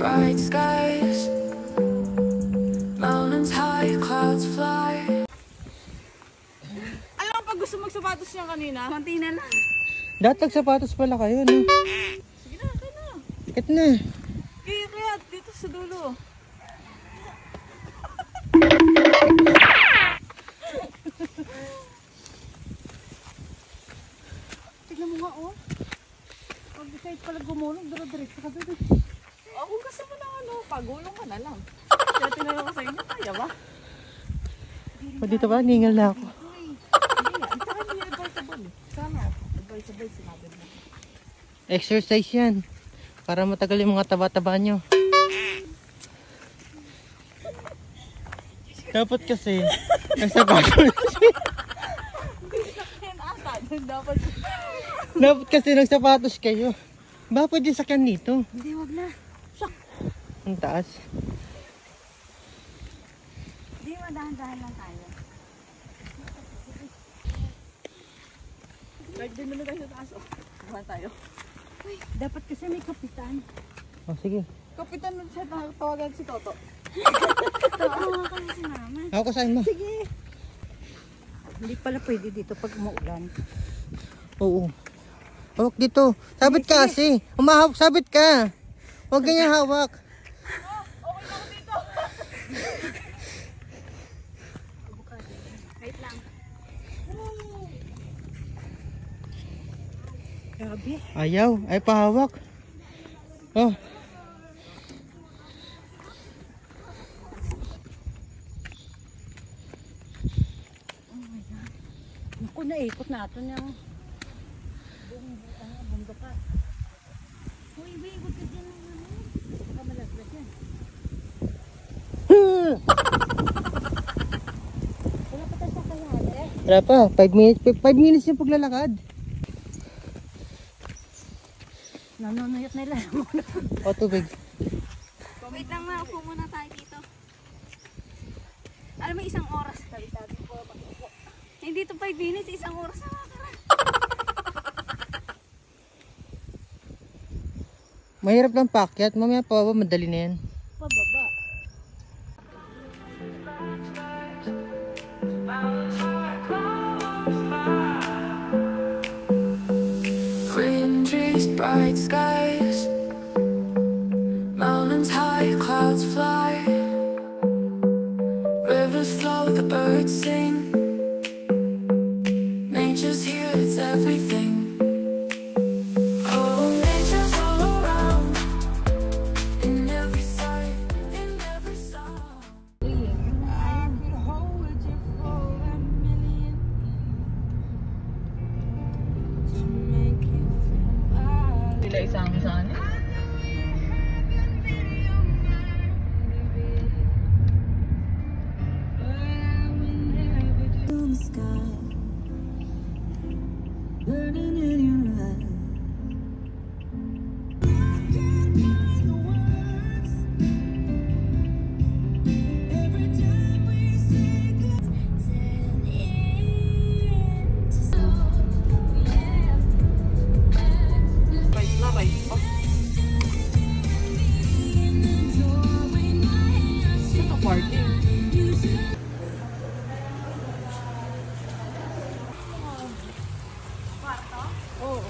bright skies, mountains high, clouds fly. Alam mo pag gusto magsapatos niya kanina? Konti na lang. Datag sapatos pala kayo, no? Sige na, kaya na. Bakit na? Kaya dito sa dulo. Tignan mo nga, oh. Pag kahit pala gumulong, dara-diretso ka doon. Oh, kung gusto mo na ano, pagulong ka na lang. Kaya tinanong ko sa inyo, kaya ba? O dito ba? Ningal na ako. Hindi nga, ito kami advisable. Sana, advisable sinabi mo. Exercise yan. Para matagal yung mga taba-taba nyo. Dapat kasi, nagsapatos. Dapat. Dapat kasi nagsapatos kayo. Ba pwede sakyan dito? Hindi, wag na. Ang taas. Hindi, madahan-dahan lang tayo. Like din muna tayo sa taas. Buhan tayo. Uy, dapat kasi may kapitan. O sige. Kapitan nun siya, tawagan si Toto. Tawagan ka na si mama. Ako kasahin mo. Sige. Hindi pala pwede dito pag umuulan. Oo. Hawak dito. Sabit ka kasi. Umahawak, sabit ka. Huwag ganyan hawak. Okay na ako dito. Wait lang. Grabe. Ayaw. Ay pahawak. Oh. Naku, naikot natin yung bundok ka. Uy, ikot ka dyan ng ano. Baka malaglag yan. Wala pa tayo sa kayate. Wala pa. 5 minutes. 5 minutes yung paglalakad. Nanunuyot nila. O tubig. Wait lang na, upo muna tayo dito. Alam mo, isang oras. Sabi po, hindi ito 5 minutes, isang oras na makakara. Mahirap lang paakyat. Mamaya pa ba madali na yan. Pababa. Green trees, bright skies, mountains high, clouds fly. Rivers flow, the birds sing. Nature's here, it's everything. Oh, nature's all around, in every sight, in every sound. I could hold you for a million years to make you feel my Sila isang saan. burning in your eyes. Every time we say Right na, right pa. Saan ka parking? Oo.